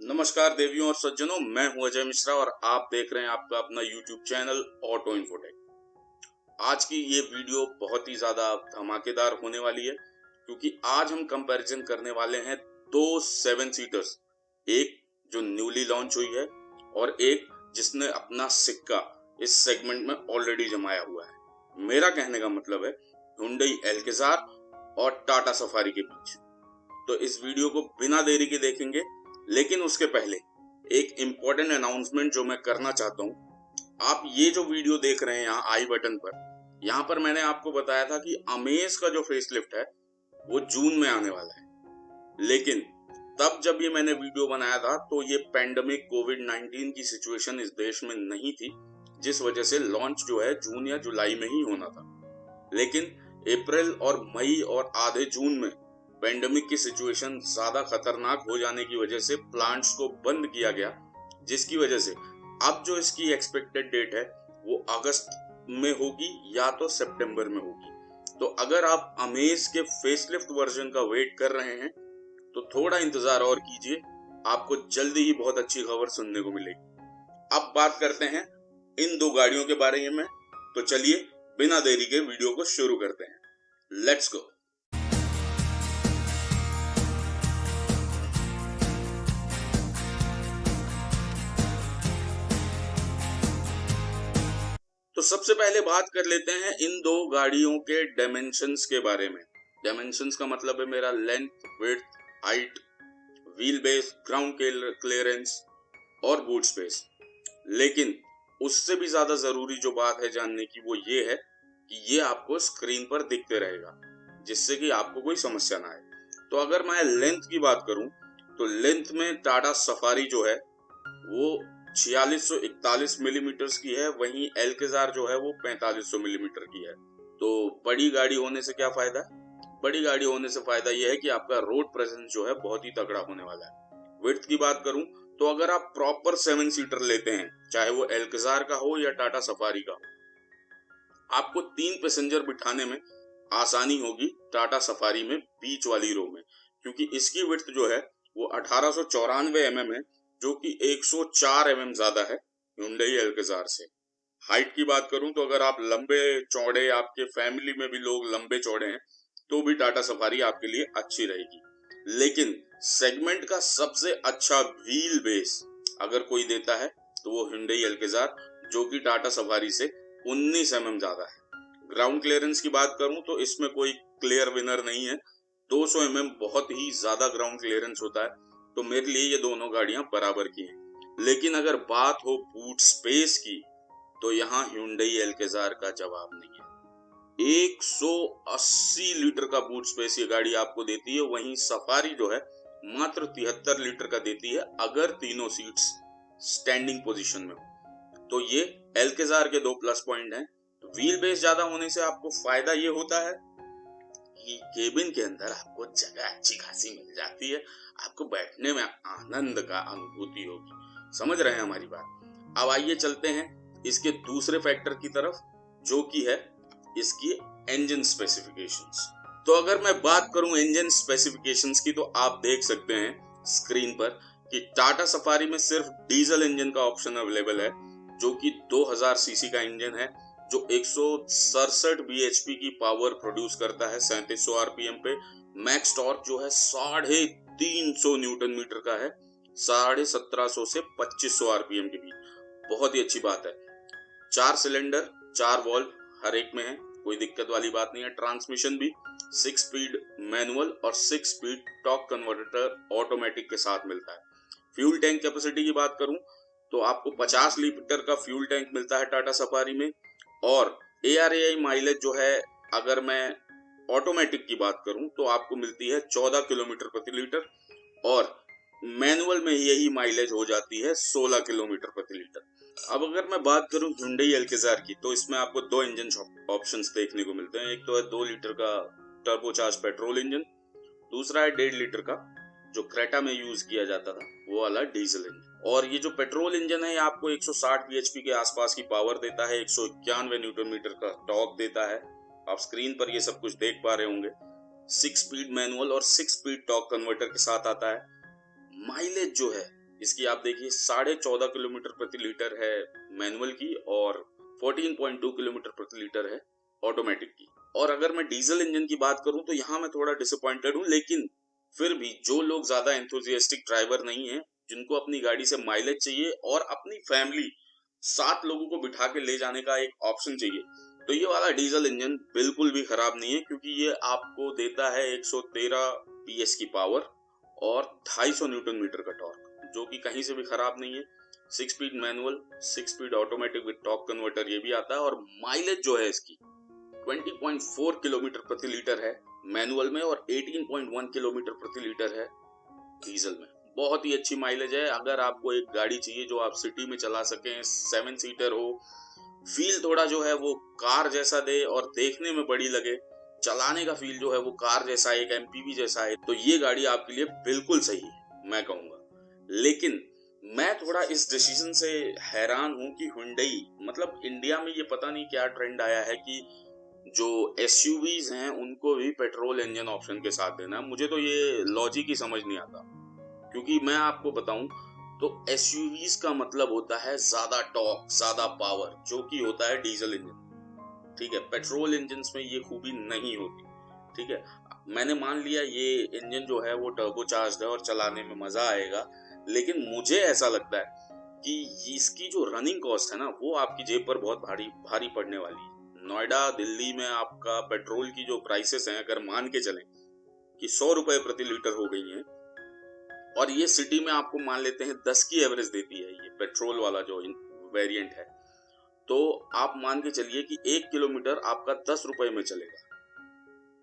नमस्कार देवियों और सज्जनों, मैं हूं अजय मिश्रा और आप देख रहे हैं आपका अपना YouTube चैनल ऑटो इन्फोटेक। आज की ये वीडियो बहुत ही ज्यादा धमाकेदार होने वाली है क्योंकि आज हम कंपैरिजन करने वाले हैं दो 7 सीटर्स, एक जो न्यूली लॉन्च हुई है और एक जिसने अपना सिक्का इस सेगमेंट में ऑलरेडी जमाया हुआ है। मेरा कहने का मतलब है हुंडई एल्केज़ार और टाटा सफारी के बीच। तो इस वीडियो को बिना देरी के देखेंगे, लेकिन उसके पहले एक इम्पोर्टेंट अनाउंसमेंट जो मैं करना चाहता हूँ। आप ये जो वीडियो देख रहे हैं यहाँ आई बटन पर, यहाँ पर मैंने आपको बताया था कि अमेज का जो फेसलिफ्ट है वो जून में आने वाला है, लेकिन तब जब ये मैंने वीडियो बनाया था तो ये पैंडेमिक कोविड-19 की सिचुएशन इस देश में नहीं थी, जिस वजह से लॉन्च जो है जून या जुलाई में ही होना था। लेकिन अप्रैल और मई और आधे जून में पेंडेमिक की सिचुएशन ज्यादा खतरनाक हो जाने की वजह से प्लांट्स को बंद किया गया, जिसकी वजह से अब जो इसकी एक्सपेक्टेड डेट है वो अगस्त में होगी या तो सितंबर में होगी। तो अगर आप अमेज के फेसलिफ्ट वर्जन का वेट कर रहे हैं तो थोड़ा इंतजार और कीजिए, आपको जल्दी ही बहुत अच्छी खबर सुनने को मिलेगी। अब बात करते हैं इन दो गाड़ियों के बारे में, तो चलिए बिना देरी के वीडियो को शुरू करते हैं। Let's go. तो सबसे पहले बात कर लेते हैं इन दो गाड़ियों के डायमेंशंस के बारे में। डायमेंशंस का मतलब है मेरा length, width, height, wheel base, ground clearance और बूट स्पेस। लेकिन उससे भी ज्यादा जरूरी जो बात है जानने की वो ये है कि ये आपको स्क्रीन पर दिखते रहेगा, जिससे कि आपको कोई समस्या ना आए। तो अगर मैं लेंथ की बात करूं तो लेंथ में टाटा सफारी जो है वो 4641 मिलीमीटर की है, वहीं एल्केज़ार जो है वो 4500 मिलीमीटर की है। तो बड़ी गाड़ी होने से क्या फायदा है? बड़ी गाड़ी होने से फायदा यह है कि आपका रोड प्रेजेंस जो है बहुत ही तगड़ा होने वाला है। विड्थ की बात करूं तो अगर आप प्रॉपर 7 सीटर लेते हैं, चाहे वो एल्केज़ार का हो या टाटा सफारी का हो, आपको 3 पैसेंजर बिठाने में आसानी होगी टाटा सफारी में बीच वाली रो में, क्योंकि इसकी विड्थ जो है वो 1894 mm है, जो कि 104 mm ज्यादा है हुंडई एल्केज़ार से। हाइट की बात करूं तो अगर आप लंबे चौड़े, आपके फैमिली में भी लोग लंबे चौड़े हैं, तो भी टाटा सफारी आपके लिए अच्छी रहेगी। लेकिन सेगमेंट का सबसे अच्छा व्हील बेस अगर कोई देता है तो वो हुंडई एल्केज़ार, जो कि टाटा सफारी से 19 mm ज्यादा है। ग्राउंड क्लियरेंस की बात करूं तो इसमें कोई क्लियर विनर नहीं है। 200 mm बहुत ही ज्यादा ग्राउंड क्लियरेंस होता है, तो मेरे लिए ये दोनों गाड़ियां बराबर की हैं। लेकिन अगर बात हो बूट स्पेस की तो यहाँ हुंडई एल्केज़ार का जवाब नहीं है। 180 लीटर का बूट स्पेस ये गाड़ी आपको देती है, वहीं सफारी जो है मात्र 73 लीटर का देती है अगर तीनों सीट्स स्टैंडिंग पोजीशन में हो। तो ये एल्केज़ार के दो प्लस पॉइंट हैं। व्हील बेस ज्यादा होने से आपको फायदा ये होता है कि केबिन के अंदर आपको जगह अच्छी खासी मिल जाती है, आपको बैठने में आनंद का अनुभूति होगी। समझ रहे हैं हमारी बात? अब आइए चलते हैं इसके दूसरे फैक्टर की तरफ, जो कि है इसकी इंजन स्पेसिफिकेशंस। तो अगर मैं बात करूं इंजन स्पेसिफिकेशंस की, तो आप देख सकते हैं स्क्रीन पर कि टाटा सफारी में सिर्फ डीजल इंजन का ऑप्शन अवेलेबल है, जो कि 2000 सीसी का इंजन है, जो 167 bhp की पावर प्रोड्यूस करता है 3700 आरपीएम पे। मैक्स टॉर्क जो है 350 न्यूटन मीटर का है, 1750 से 2500 आरपीएम के बीच। बहुत ही अच्छी बात है। 4 सिलेंडर, 4 वॉल्व हर एक में है, कोई दिक्कत वाली बात नहीं है। ट्रांसमिशन भी 6 स्पीड मैनुअल और 6 स्पीड टॉर्क कन्वर्टर ऑटोमेटिक के साथ मिलता है। फ्यूल टैंक कैपेसिटी की बात करूं तो आपको 50 लीटर का फ्यूल टैंक मिलता है टाटा सफारी में, और ARAI माइलेज जो है, अगर मैं ऑटोमेटिक की बात करूं तो आपको मिलती है 14 किलोमीटर प्रति लीटर, और मैनुअल में यही माइलेज हो जाती है 16 किलोमीटर प्रति लीटर। अब अगर मैं बात करूं हुंडई एल्केज़ार की, तो इसमें आपको दो इंजन ऑप्शंस देखने को मिलते हैं। एक तो है 2 लीटर का टर्बोचार्ज पेट्रोल इंजन, दूसरा है 1.5 लीटर का जो क्रेटा में यूज किया जाता था वो वाला डीजल इंजन। और ये जो पेट्रोल इंजन है आपको 160 bhp के आसपास की पावर देता है, 191 न्यूटन मीटर का टॉर्क देता है। आप स्क्रीन पर ये सब कुछ देख पा रहे होंगे। 6 स्पीड मैनुअल और 6 स्पीड टॉर्क कन्वर्टर के साथ आता है। माइलेज जो है इसकी आप देखिए 14.5 किलोमीटर प्रति लीटर है मैनुअल की और 14.2 किलोमीटर प्रति लीटर है ऑटोमेटिक की। और अगर मैं डीजल इंजन की बात करूं तो यहाँ मैं थोड़ा डिसअपॉइंटेड हूं, लेकिन फिर भी जो लोग ज्यादा एंथुसियास्टिक ड्राइवर नहीं है, जिनको अपनी गाड़ी से माइलेज चाहिए और अपनी फैमिली 7 लोगों को बिठा के ले जाने का एक ऑप्शन चाहिए, तो ये वाला डीजल इंजन बिल्कुल भी खराब नहीं है, क्योंकि ये आपको देता है 113 PS की पावर और 250 न्यूटन मीटर का टॉर्क, जो कि कहीं से भी खराब नहीं है। 6 speed manual, 6 speed automatic with torque converter ये भी आता है, और माइलेज जो है इसकी 20.4 किलोमीटर प्रति लीटर है मैनुअल में और 18.1 किलोमीटर प्रति लीटर है डीजल में। बहुत ही अच्छी माइलेज है। अगर आपको एक गाड़ी चाहिए जो आप सिटी में चला सकें, 7 सीटर हो, फील थोड़ा जो है वो कार जैसा दे और देखने में बड़ी लगे, चलाने का फील जो है वो कार जैसा, एक एमपीवी जैसा है, तो ये गाड़ी आपके लिए बिल्कुल सही है मैं कहूंगा। लेकिन मैं थोड़ा इस डिसीजन से हैरान हूं कि हुंडई, मतलब इंडिया में ये पता नहीं क्या ट्रेंड आया है कि जो एसयूवीज हैं उनको भी पेट्रोल इंजन ऑप्शन के साथ देना है। मुझे तो ये लॉजिक ही समझ नहीं आता, क्योंकि मैं आपको बताऊं तो एसयूवीज का मतलब होता है ज्यादा टॉर्क, ज्यादा पावर, जो कि होता है डीजल इंजन। ठीक है, पेट्रोल इंजन में ये खूबी नहीं होती। ठीक है, मैंने मान लिया ये इंजन जो है वो टर्बोचार्ज्ड है और चलाने में मजा आएगा, लेकिन मुझे ऐसा लगता है कि इसकी जो रनिंग कॉस्ट है ना, वो आपकी जेब पर बहुत भारी भारी पड़ने वाली है। नोएडा, दिल्ली में आपका पेट्रोल की जो प्राइसेस हैं, अगर मान के चलें कि 100 रुपए प्रति लीटर हो गई हैं, और ये सिटी में आपको मान लेते हैं 10 की एवरेज देती है ये पेट्रोल वाला जो वेरिएंट है, तो आप मान के चलिए कि 1 किलोमीटर आपका 10 रुपए में चलेगा।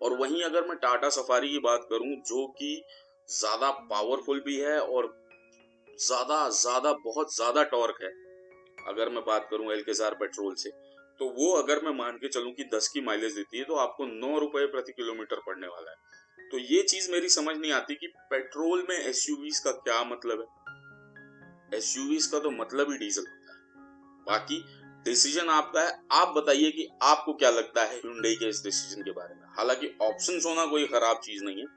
और वहीं अगर मैं टाटा सफारी की बात करूं, जो कि ज्यादा पावरफुल भी है और ज्यादा ज्यादा बहुत ज्यादा टॉर्क है, अगर मैं बात करूं एल्केज़ार पेट्रोल से, तो वो अगर मैं मान के चलूं कि 10 की माइलेज देती है, तो आपको 9 रुपए प्रति किलोमीटर पड़ने वाला है। तो ये चीज मेरी समझ नहीं आती कि पेट्रोल में एसयूवीज का क्या मतलब है। एसयूवीज का तो मतलब ही डीजल होता है। बाकी डिसीजन आपका है, आप बताइए कि आपको क्या लगता है Hyundai के इस डिसीजन के बारे में। हालांकि ऑप्शंस होना कोई खराब चीज नहीं है,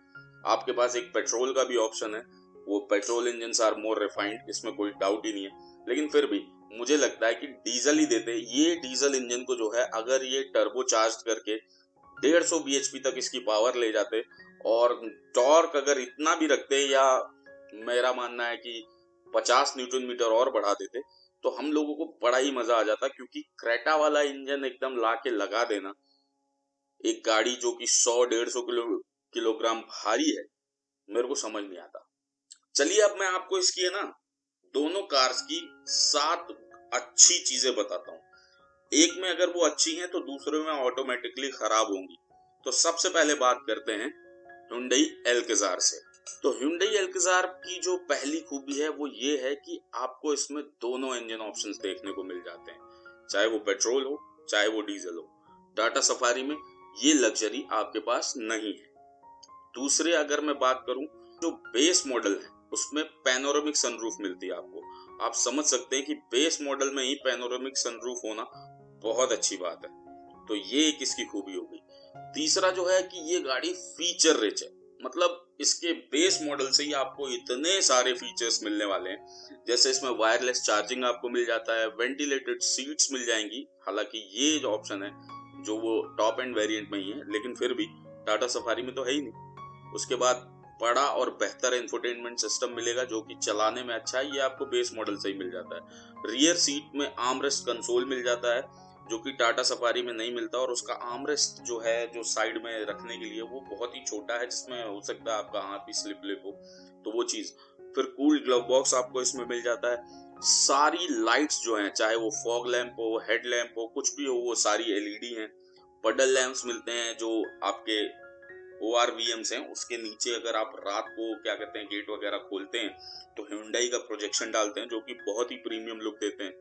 आपके पास एक पेट्रोल का भी ऑप्शन है, वो petrol engine are more refined, इसमें कोई डाउट ही नहीं है, लेकिन फिर भी मुझे लगता है कि डीजल ही देते। ये डीजल इंजन को जो है, अगर ये टर्बो चार्ज करके 150 bhp तक इसकी पावर ले जाते और टॉर्क अगर इतना भी रखते, या मेरा मानना है कि 50 न्यूटन मीटर और बढ़ा देते, तो हम लोगों को बड़ा ही मजा आ जाता। क्योंकि क्रेटा वाला इंजन एकदम ला के लगा देना एक गाड़ी जो कि 100-150 किलोग्राम भारी है, मेरे को समझ नहीं आता। चलिए अब मैं आपको इसकी है ना दोनों कार्स की 7 अच्छी चीजें बताता हूँ। एक में अगर वो अच्छी हैं तो दूसरे में ऑटोमेटिकली खराब होंगी। तो सबसे पहले बात करते हैं Hyundai एल्केज़ार से। तो Hyundai एल्केज़ार की जो पहली खूबी है वो ये है कि आपको इसमें दोनों इंजन ऑप्शंस देखने को मिल जाते हैं, चाहे वो पेट्रोल हो चाहे वो डीजल हो। टाटा सफारी में ये लग्जरी आपके पास नहीं है। दूसरे अगर मैं बात करूं, जो बेस मॉडल है उसमें पैनोरामिक सनरूफ मिलती है आपको। आप समझ सकते हैं कि बेस मॉडल में ही पैनोरामिक सनरूफ होना बहुत अच्छी बात है, तो ये एक इसकी खूबी हो गई। तीसरा जो है कि ये गाड़ी फीचर रिच है, मतलब इसके बेस मॉडल से ही आपको इतने सारे फीचर्स मिलने वाले हैं। जैसे इसमें वायरलेस चार्जिंग आपको मिल जाता है, वेंटिलेटेड सीट्स मिल जाएंगी। हालांकि ये जो ऑप्शन है जो वो टॉप एंड वेरिएंट में ही है, लेकिन फिर भी टाटा सफारी में तो है ही नहीं। उसके बाद बड़ा और बेहतर इंफोटेनमेंट सिस्टम मिलेगा जो कि चलाने में अच्छा है, ये आपको बेस मॉडल से ही मिल जाता है। रियर सीट में आर्मरेस्ट कंसोल मिल जाता है जो कि टाटा सफारी में नहीं मिलता, और उसका आर्मरेस्ट जो है, जो साइड में रखने के लिए, वो बहुत ही छोटा है, जिसमें हो सकता है आपका हाथ भी स्लिप लिप हो, तो वो चीज। फिर कूल ग्लव बॉक्स आपको इसमें मिल जाता है। सारी लाइट्स जो हैं, चाहे वो फॉग लैंप हो, हेड लैंप हो, कुछ भी हो, वो सारी एलईडी हैं। पडल लैंप्स मिलते हैं जो आपके ORVMs हैं, उसके नीचे अगर आप रात को क्या कहते हैं गेट वगैरह खोलते हैं तो Hyundai का प्रोजेक्शन डालते हैं, जो कि बहुत ही प्रीमियम लुक देते हैं।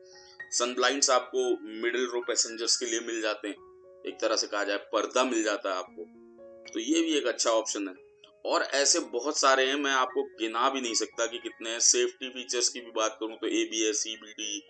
सनब्लाइंड्स आपको मिडिल रो पैसेंजर्स के लिए मिल जाते हैं, एक तरह से कहा जाए पर्दा मिल जाता है आपको, तो ये भी एक अच्छा ऑप्शन है। और ऐसे बहुत सारे हैं, मैं आपको गिना भी नहीं सकता कि कितने हैं। सेफ्टी फीचर्स की भी बात करूं तो ABS, CBD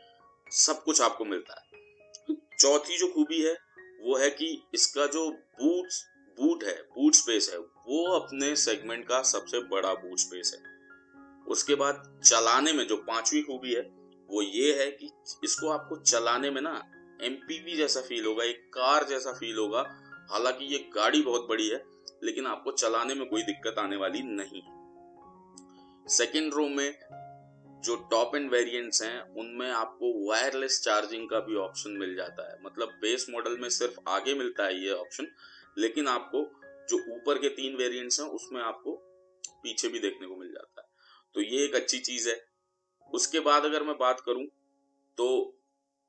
सब कुछ आपको मिलता है। चौथी जो खूबी है वो है कि इसका जो बूट स्पेस है, वो अपने सेगमेंट का सबसे बड़ा बूट स्पेस है। उसके बाद चलाने में जो पांचवी खूबी है वो ये है कि इसको आपको चलाने में ना एमपीवी जैसा फील होगा, एक कार जैसा फील होगा। हालांकि ये गाड़ी बहुत बड़ी है लेकिन आपको चलाने में कोई दिक्कत आने वाली नहीं है। सेकेंड रो में जो टॉप एंड वेरिएंट्स हैं उनमें आपको वायरलेस चार्जिंग का भी ऑप्शन मिल जाता है। मतलब बेस मॉडल में सिर्फ आगे मिलता है ये ऑप्शन, लेकिन आपको जो ऊपर के 3 वेरिएंट्स हैं उसमें आपको पीछे भी देखने को मिल जाता है, तो ये एक अच्छी चीज है। उसके बाद अगर मैं बात करूं तो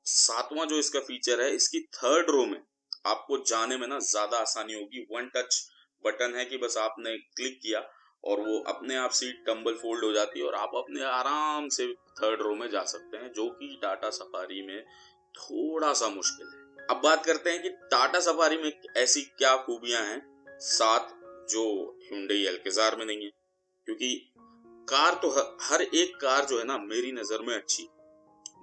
सातवां जो इसका फीचर है, इसकी थर्ड रो में आपको जाने में ना ज्यादा आसानी होगी। वन टच बटन है कि बस आपने क्लिक किया और वो अपने आप सीट टम्बल फोल्ड हो जाती है और आप अपने आराम से थर्ड रो में जा सकते हैं, जो कि टाटा सफारी में थोड़ा सा मुश्किल है। अब बात करते हैं कि टाटा सफारी में ऐसी क्या खूबियां हैं सात जो Hyundai Alcazar में नहीं है। क्योंकि कार तो हर एक कार जो है ना मेरी नजर में अच्छी,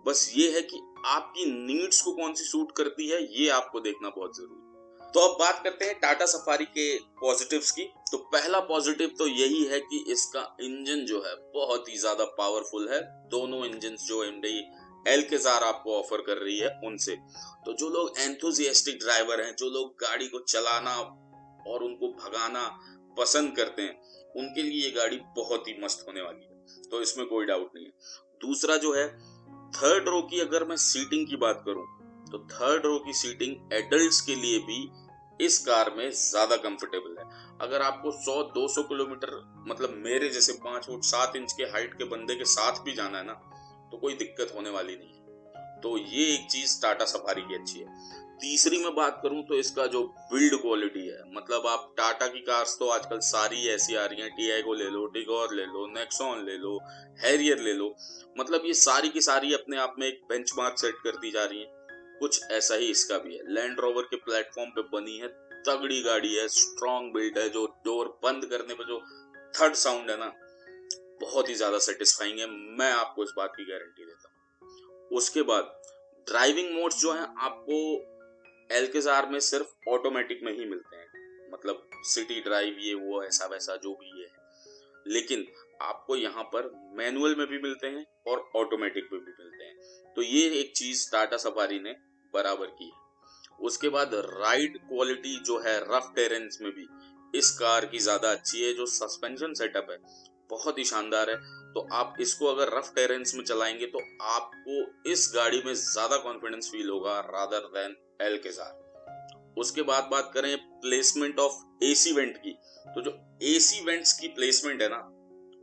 बस ये है कि आपकी नीड्स को कौन सी सूट करती है ये आपको देखना बहुत जरूरी है। तो अब बात करते हैं टाटा सफारी के पॉजिटिव्स की। तो पहला पॉजिटिव तो यही है कि इसका इंजन जो है बहुत ही ज्यादा पावरफुल है, दोनों इंजन जो Hyundai Alcazar आपको ऑफर कर रही है उनसे। तो जो लोग एंथुजियास्टिक ड्राइवर हैं, जो लोग गाड़ी को चलाना और उनको भगाना पसंद करते हैं, उनके लिए ये गाड़ी बहुत ही मस्त होने वाली है, तो इसमें कोई डाउट नहीं है। दूसरा जो है थर्ड रो की, अगर मैं सीटिंग की बात करूं तो थर्ड रो की सीटिंग एडल्ट्स के लिए भी इस कार में ज्यादा कंफर्टेबल है। अगर आपको 100-200 किलोमीटर मतलब मेरे जैसे 5 फुट 7 इंच के हाइट के बंदे के साथ भी जाना है ना, तो कोई दिक्कत होने वाली नहीं है। तो ये एक चीज टाटा सफारी की अच्छी है। तीसरी में बात करूं तो इसका जो बिल्ड क्वालिटी है, मतलब आप टाटा की कार्स तो आजकल सारी ऐसी आ रही हैं, टियागो ले लो, टिगोर ले लो, नेक्सॉन ले लो, हैरियर ले लो, मतलब ये सारी की सारी अपने आप में एक बेंचमार्क सेट करती जा रही हैं। कुछ ऐसा ही इसका भी है। लैंड रोवर के प्लेटफॉर्म पे बनी है, तगड़ी गाड़ी है, स्ट्रॉन्ग बिल्ड है। जो डोर बंद करने पे जो थर्ड साउंड है ना, बहुत ही ज्यादा सेटिस्फाइंग है, मैं आपको इस बात की गारंटी देता हूँ। उसके बाद ड्राइविंग मोड्स जो है आपको एल्केजार में सिर्फ ऑटोमेटिक में ही मिलते हैं, मतलब सिटी ड्राइव ये वो ऐसा वैसा जो भी है, लेकिन आपको यहाँ पर मैनुअल में भी मिलते हैं और ऑटोमेटिक में भी मिलते हैं। तो ये एक चीज टाटा सफारी ने बराबर की है। उसके बाद राइड क्वालिटी जो है रफ टेरेन्स में भी इस कार की ज्यादा अच्छी है। जो सस्पेंशन सेटअप है बहुत ही शानदार है। तो आप इसको अगर रफ टेरेन्स में चलाएंगे तो आपको इस गाड़ी में ज्यादा कॉन्फिडेंस फील होगा रादर देन एल्केजार। उसके बाद बात करें प्लेसमेंट ऑफ एसी वेंट की, तो जो एसी वेंट्स की प्लेसमेंट है ना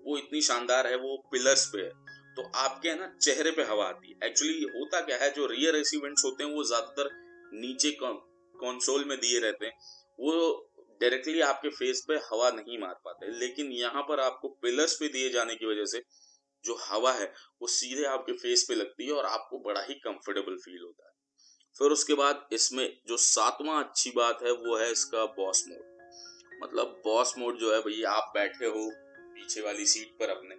वो इतनी शानदार है, वो पिलर्स पे है, तो आपके है ना चेहरे पे हवा आती है। एक्चुअली होता क्या है, जो रियर एसी वेंट्स होते हैं वो ज्यादातर नीचे कंसोल में दिए रहते हैं, वो डायरेक्टली आपके फेस पे हवा नहीं मार पाते, लेकिन यहाँ पर आपको पिलर्स पे दिए जाने की वजह से जो हवा है वो सीधे आपके फेस पे लगती है और आपको बड़ा ही कंफर्टेबल फील होता है। फिर उसके बाद इसमें जो सातवां अच्छी बात है वो है इसका बॉस मोड। मतलब बॉस मोड जो है भैया, आप बैठे हो पीछे वाली सीट पर अपने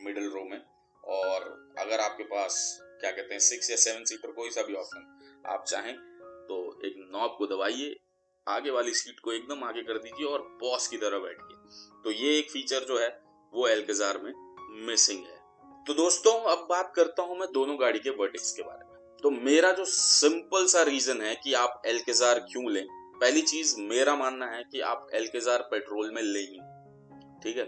मिडिल रो में, और अगर आपके पास क्या कहते हैं 6 या 7 सीटर कोई सा भी ऑप्शन आप चाहें तो एक नॉब को दबाइए, आगे वाली सीट को एकदम आगे कर दीजिए और बॉस की तरह बैठिए। तो ये एक फीचर जो है वो एल्केजार में मिसिंग है। तो दोस्तों अब बात करता हूं मैं दोनों गाड़ी के वर्डिक्ट्स के बारे में। तो मेरा जो सिंपल सा रीजन है कि आप एल्केजार क्यों लें, पहली चीज मेरा मानना है कि आप एल्केजार पेट्रोल में ले ही, ठीक है।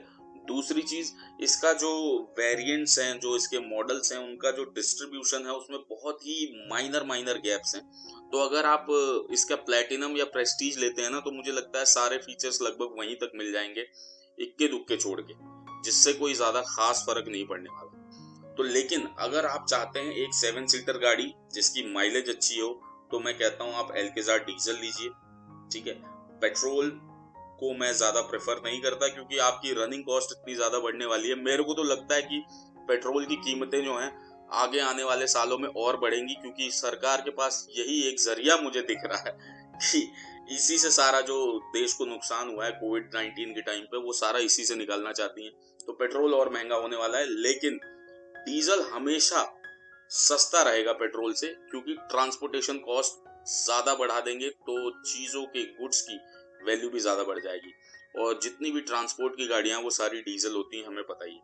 दूसरी चीज, इसका जो वेरिएंट्स हैं, जो इसके मॉडल्स हैं, उनका जो डिस्ट्रीब्यूशन है उसमें बहुत ही माइनर गैप्स हैं। तो अगर आप इसका प्लैटिनम या प्रेस्टीज लेते हैं ना, तो मुझे लगता है सारे फीचर्स लगभग वहीं तक मिल जाएंगे, इक्के दुक्के छोड़ के, जिससे कोई ज्यादा खास फर्क नहीं पड़ने वाला। तो लेकिन अगर आप चाहते हैं एक 7 सीटर गाड़ी जिसकी माइलेज अच्छी हो, तो मैं कहता हूं आप एल्केजार डीजल लीजिए, ठीक है। पेट्रोल को मैं ज्यादा प्रेफर नहीं करता क्योंकि आपकी रनिंग कॉस्ट इतनी ज्यादा बढ़ने वाली है। मेरे को तो लगता है कि पेट्रोल की कीमतें जो हैं आगे आने वाले सालों में और बढ़ेंगी, क्योंकि सरकार के पास यही एक जरिया मुझे दिख रहा है कि इसी से सारा जो देश को नुकसान हुआ है कोविड-19 के टाइम पे, वो सारा इसी से निकालना चाहती हैं। तो पेट्रोल और महंगा होने वाला है, लेकिन डीजल हमेशा सस्ता रहेगा पेट्रोल से, क्योंकि ट्रांसपोर्टेशन कॉस्ट ज्यादा बढ़ा देंगे तो चीजों के गुड्स की वैल्यू भी ज्यादा बढ़ जाएगी। और जितनी भी ट्रांसपोर्ट की गाड़ियां वो सारी डीजल होती हैं, हमें पता ही है।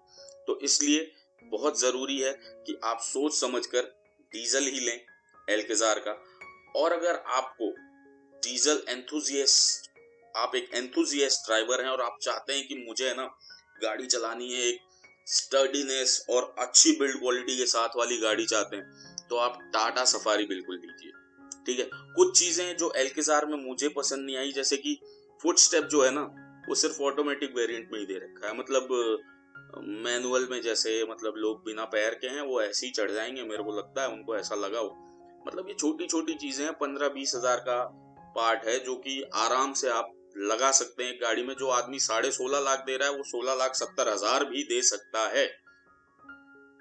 तो इसलिए बहुत जरूरी है कि आप सोच समझकर डीजल ही लें एल्केजार का। और अगर आपको डीजल एंथुजियास्ट, आप एक एंथुजियास्ट ड्राइवर हैं और आप चाहते हैं कि मुझे है ना गाड़ी चलानी है, एक स्टर्डीनेस और अच्छी बिल्ड क्वालिटी के साथ वाली गाड़ी चाहते हैं, तो आप टाटा सफारी बिल्कुल लीजिए। ठीक है, कुछ चीजें जो एल्केजार में मुझे पसंद नहीं आई, जैसे कि फुट स्टेप जो है ना वो सिर्फ ऑटोमेटिक वेरिएंट में ही दे रखा है, मतलब मैनुअल में जैसे मतलब लोग बिना पैर के हैं वो ऐसे ही चढ़ जाएंगे, मेरे को लगता है उनको ऐसा लगा हो। मतलब ये छोटी छोटी चीजें हैं, 15-20 हजार का पार्ट है जो कि आराम से आप लगा सकते हैं गाड़ी में। जो आदमी 16.5 लाख दे रहा है वो 16,70,000 भी दे सकता है।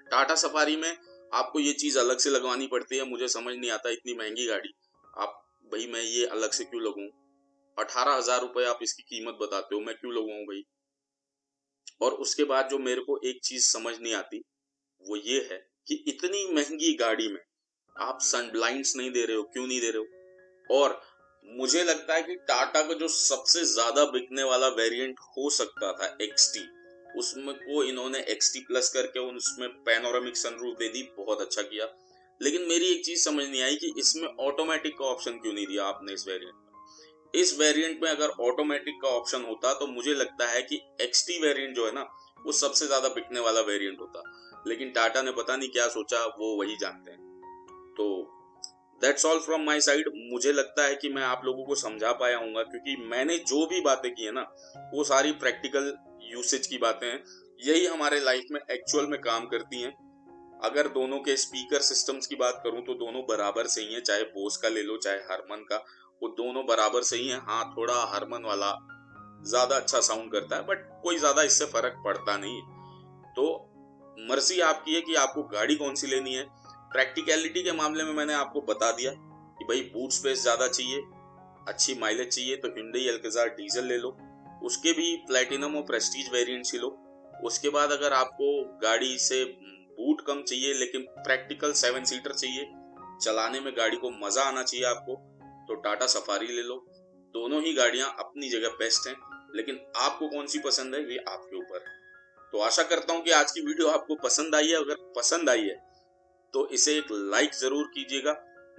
टाटा सफारी में आपको ये चीज अलग से लगवानी पड़ती है, मुझे समझ नहीं आता इतनी महंगी गाड़ी आप, भाई मैं ये अलग से क्यों लगूं? 18,000 रुपए आप इसकी कीमत बताते हो, मैं क्यों लगवाऊं भाई? और उसके बाद जो मेरे को एक चीज समझ नहीं आती वो ये है कि इतनी महंगी गाड़ी में आप सन ब्लाइंड्स नहीं दे रहे हो, क्यों नहीं दे रहे हो? और मुझे लगता है कि टाटा का जो सबसे ज्यादा बिकने वाला वेरिएंट हो सकता था एक्सटी, उसमें को इन्होंने एक्सटी प्लस करके उसमें पैनोरामिक सनरूफ दे दी, बहुत अच्छा किया। लेकिन मेरी एक चीज समझ नहीं आई कि इसमें ऑटोमेटिक का ऑप्शन क्यों नहीं दिया आपने इस वेरिएंट में। इस वेरिएंट में अगर ऑटोमेटिक का ऑप्शन होता तो मुझे लगता है कि एक्सटी वेरिएंट जो है ना वो सबसे ज्यादा बिकने वाला वेरिएंट होता, लेकिन टाटा ने पता नहीं क्या सोचा, वो वही जानते हैं। तो that's all from my side. मुझे लगता है कि मैं आप लोगों को समझा पाया हूँ, क्योंकि मैंने जो भी बातें की है ना वो सारी प्रैक्टिकल यूसेज की बातें हैं, यही हमारे लाइफ में एक्चुअल में काम करती हैं। अगर दोनों के स्पीकर सिस्टम्स की बात करूं तो दोनों बराबर सही हैं, चाहे बोस का ले लो चाहे हरमन का, वो दोनों बराबर सही हैं। हाँ, थोड़ा हरमन वाला ज्यादा अच्छा साउंड करता है, बट कोई ज्यादा इससे फर्क पड़ता नहीं। तो मर्जी आपकी है कि आपको गाड़ी कौन सी लेनी है। प्रैक्टिकलिटी के मामले में मैंने आपको बता दिया कि भाई बूट स्पेस ज्यादा चाहिए, अच्छी माइलेज चाहिए तो Hyundai Alcazar डीजल ले लो, उसके भी प्लैटिनम और प्रेस्टीज वेरिएंट ही लो। उसके बाद अगर आपको गाड़ी से बूट कम चाहिए लेकिन प्रैक्टिकल 7 सीटर चाहिए, चलाने में गाड़ी को मजा आना चाहिए आपको, तो टाटा सफारी ले लो। दोनों ही गाड़ियां अपनी जगह बेस्ट हैं, लेकिन आपको कौन सी पसंद है ये आपके ऊपर है। तो आशा करता हूं कि आज की वीडियो आपको पसंद आई है। अगर पसंद आई है तो इसे एक लाइक जरूर कीजिएगा,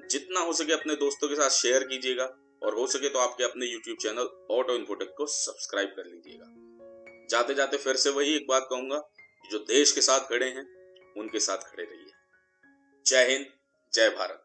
जितना हो सके अपने दोस्तों के साथ शेयर कीजिएगा, और हो सके तो आपके अपने YouTube चैनल ऑटो इन्फोटेक को सब्सक्राइब कर लीजिएगा। जाते जाते फिर से वही एक बात कहूंगा, जो देश के साथ खड़े हैं उनके साथ खड़े रहिए। जय हिंद, जय भारत।